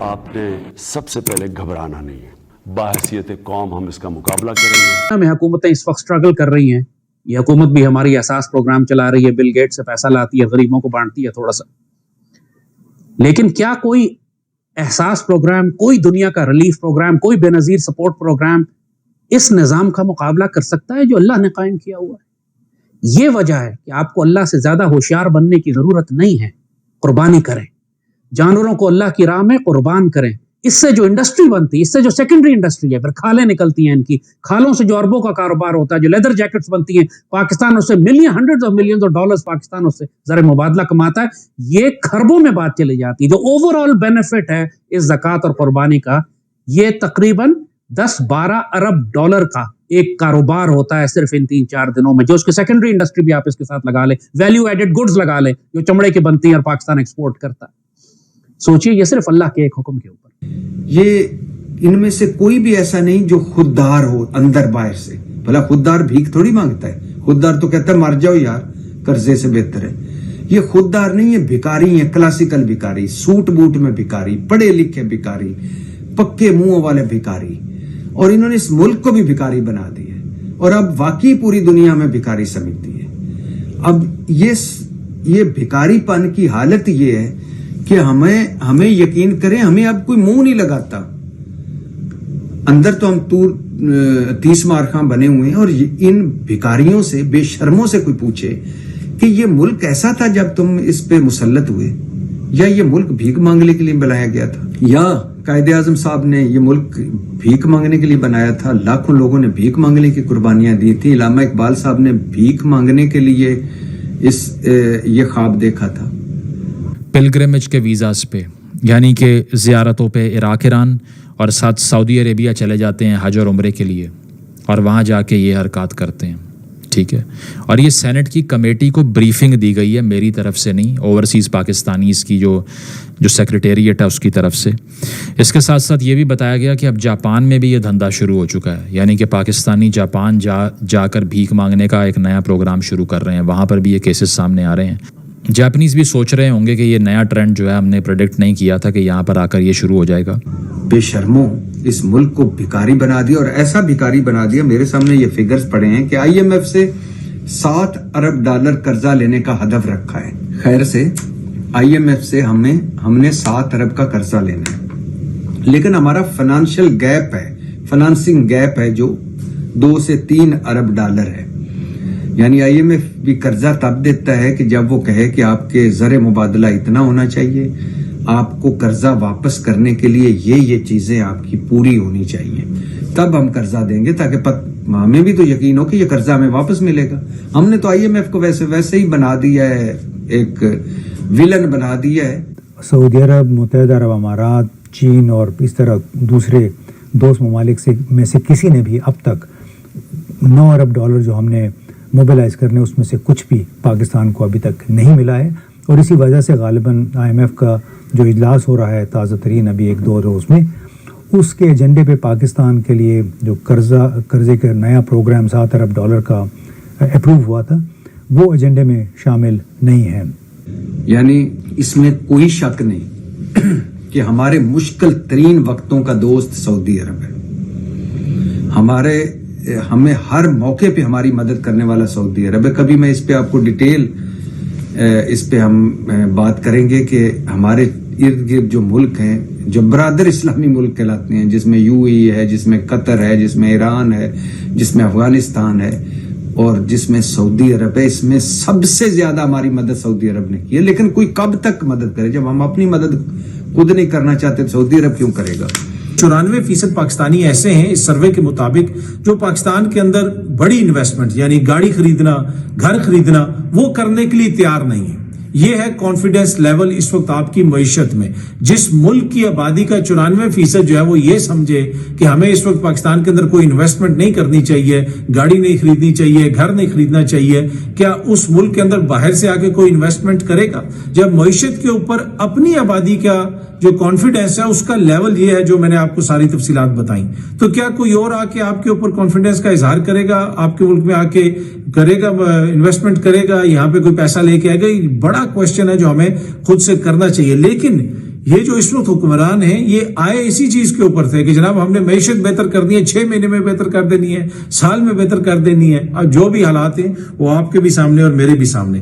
آپ نے سب سے پہلے گھبرانا نہیں ہے. باحثیت قوم ہم اس کا مقابلہ کریں گے. ہمیں حکومتیں اس وقت سٹرگل کر رہی ہیں. یہ حکومت بھی ہماری احساس پروگرام چلا رہی ہے, بل گیٹ سے پیسہ لاتی ہے, غریبوں کو بانٹتی ہے تھوڑا سا. لیکن کیا کوئی احساس پروگرام, کوئی دنیا کا ریلیف پروگرام, کوئی بے نظیر سپورٹ پروگرام اس نظام کا مقابلہ کر سکتا ہے جو اللہ نے قائم کیا ہوا ہے؟ یہ وجہ ہے کہ آپ کو اللہ سے زیادہ ہوشیار بننے کی ضرورت نہیں ہے. قربانی کریں, جانوروں کو اللہ کی راہ میں قربان کریں. اس سے جو انڈسٹری بنتی ہے, اس سے جو سیکنڈری انڈسٹری ہے, پھر کھالیں نکلتی ہیں, ان کی کھالوں سے جو اربوں کا کاروبار ہوتا ہے, جو لیدر جیکٹس بنتی ہیں, پاکستان اس سے hundred of millions of dollars Pakistan اس سے زر مبادلہ کماتا ہے. یہ خربوں میں بات چلی جاتی ہے. جو اوور آل بینیفٹ ہے اس زکوٰۃ اور قربانی کا, یہ تقریباً 10-12 ارب ڈالر کا ایک کاروبار ہوتا ہے صرف ان 3-4 دنوں میں. جو اس کی سیکنڈری انڈسٹری بھی آپ اس کے ساتھ لگا لیں, ویلیو ایڈڈ گڈز لگا لیں جو چمڑے کی بنتی ہیں اور پاکستان ایکسپورٹ کرتا ہے. سوچئے یہ صرف اللہ کے ایک حکم کے اوپر. یہ ان میں سے کوئی بھی ایسا نہیں جو خوددار ہو اندر باہر سے. بھلا خوددار بھیک تھوڑی مانگتا ہے. خوددار تو کہتا ہے مر جاؤ یار, قرضے سے بہتر ہے. یہ خوددار نہیں ہے, بھکاری ہیں, کلاسیکل بھکاری, سوٹ بوٹ میں بھکاری, پڑھے لکھے بھکاری, پکے منہوں والے بھکاری. اور انہوں نے اس ملک کو بھی بھکاری بنا دی ہے, اور اب واقعی پوری دنیا میں بھکاری سمجھتی ہے. اب یہ بھکاری پن کی حالت یہ ہے کہ ہمیں یقین کریں, ہمیں اب کوئی منہ نہیں لگاتا. اندر تو ہم 30 مارخاں بنے ہوئے ہیں, اور ان بھکاریوں سے, بے شرموں سے کوئی پوچھے کہ یہ ملک ایسا تھا جب تم اس پہ مسلط ہوئے, یا یہ ملک بھیک مانگنے کے لیے بنایا گیا تھا, یا قائد اعظم صاحب نے یہ ملک بھیک مانگنے کے لیے بنایا تھا. لاکھوں لوگوں نے بھیک مانگنے کی قربانیاں دی تھی. علامہ اقبال صاحب نے بھیک مانگنے کے لیے یہ خواب دیکھا تھا. پلگرمیج کے ویزاز پہ, یعنی کہ زیارتوں پہ عراق, ایران اور ساتھ سعودی عربیہ چلے جاتے ہیں حج اور عمرے کے لیے, اور وہاں جا کے یہ حرکات کرتے ہیں. ٹھیک ہے, اور یہ سینٹ کی کمیٹی کو بریفنگ دی گئی ہے, میری طرف سے نہیں, اوورسیز پاکستانیز کی جو سیکریٹریٹ ہے اس کی طرف سے. اس کے ساتھ ساتھ یہ بھی بتایا گیا کہ اب جاپان میں بھی یہ دھندا شروع ہو چکا ہے, یعنی کہ پاکستانی جاپان جا کر بھیک مانگنے کا ایک نیا پروگرام شروع کر رہے ہیں. وہاں پر بھی یہ کیسز سامنے آ رہے ہیں. جاپنیز بھی سوچ رہے ہوں گے کہ یہ نیا ٹرینڈ جو ہے ہم نے پریڈکٹ نہیں کیا تھا کہ یہاں پر آ کر یہ شروع ہو جائے گا. بے شرموں اس ملک کو بھکاری بنا دیا, اور ایسا بھکاری بنا دیا, میرے سامنے یہ فگرز پڑے ہیں کہ IMF سے 7 ارب ڈالر قرضہ لینے کا ہدف رکھا ہے. خیر سے IMF سے ہم نے 7 ارب کا قرضہ لینا ہے, لیکن ہمارا فائنانشل گیپ ہے, فائنانسنگ گیپ ہے جو 2 سے 3 ارب ڈالر ہے. یعنی IMF بھی قرضہ تب دیتا ہے کہ جب وہ کہے کہ آپ کے زر مبادلہ اتنا ہونا چاہیے, آپ کو قرضہ واپس کرنے کے لیے یہ چیزیں آپ کی پوری ہونی چاہیے, تب ہم قرضہ دیں گے, تاکہ ہمیں بھی تو یقین ہو کہ یہ قرضہ ہمیں واپس ملے گا. ہم نے تو IMF کو ویسے ہی بنا دیا ہے, ایک ویلن بنا دیا ہے. سعودی عرب, متحدہ عرب امارات, چین اور اس طرح دوسرے دوست ممالک میں سے کسی نے بھی اب تک 9 ارب ڈالر جو ہم نے موبلائز کرنے, اس میں سے کچھ بھی پاکستان کو ابھی تک نہیں ملا ہے. اور اسی وجہ سے غالباً IMF کا جو اجلاس ہو رہا ہے تازہ ترین ابھی 1-2 روز میں, اس کے ایجنڈے پہ پاکستان کے لیے جو قرضے کا نیا پروگرام 7 ارب ڈالر کا اپروو ہوا تھا, وہ ایجنڈے میں شامل نہیں ہے. یعنی اس میں کوئی شک نہیں کہ ہمارے مشکل ترین وقتوں کا دوست سعودی عرب ہے. ہمیں ہر موقع پہ ہماری مدد کرنے والا سعودی عرب ہے. کبھی میں اس پہ آپ کو ڈیٹیل اس پہ ہم بات کریں گے کہ ہمارے ارد گرد جو ملک ہیں, جو برادر اسلامی ملک کہلاتے ہیں, جس میں UAE ہے, جس میں قطر ہے, جس میں ایران ہے, جس میں افغانستان ہے, اور جس میں سعودی عرب ہے, اس میں سب سے زیادہ ہماری مدد سعودی عرب نے کی ہے. لیکن کوئی کب تک مدد کرے؟ جب ہم اپنی مدد خود نہیں کرنا چاہتے تو سعودی عرب کیوں کرے گا؟ 94% پاکستانی ایسے ہیں اس سروے کے مطابق جو پاکستان کے اندر بڑی انویسٹمنٹ یعنی گاڑی خریدنا, گھر خریدنا, وہ کرنے کے لیے تیار نہیں ہے. یہ ہے کانفیڈنس لیول اس وقت آپ کی معیشت میں. جس ملک کی آبادی کا 94% جو ہے وہ یہ سمجھے کہ ہمیں اس وقت پاکستان کے اندر کوئی انویسٹمنٹ نہیں کرنی چاہیے, گاڑی نہیں خریدنی چاہیے, گھر نہیں خریدنا چاہیے, کیا اس ملک کے اندر باہر سے آ کے کوئی انویسٹمنٹ کرے گا؟ جب معیشت کے اوپر اپنی آبادی کا جو کانفیڈنس ہے اس کا لیول یہ ہے جو میں نے آپ کو ساری تفصیلات بتائیں, تو کیا کوئی اور آ کے آپ کے اوپر کانفیڈنس کا اظہار کرے گا, آپ کے ملک میں آ کے کرے گا, انویسٹمنٹ کرے گا, یہاں پہ کوئی پیسہ لے کے آئے گا؟ بڑا کوشچن ہے جو ہمیں خود سے کرنا چاہیے. لیکن یہ جو اس وقت حکمران ہیں یہ آئے اسی چیز کے اوپر تھے کہ جناب ہم نے معیشت بہتر کرنی ہے، 6 مہینے میں بہتر کر دینی ہے، سال میں بہتر کر دینی ہے. اور جو بھی حالات ہیں وہ آپ کے بھی سامنے اور میرے بھی سامنے.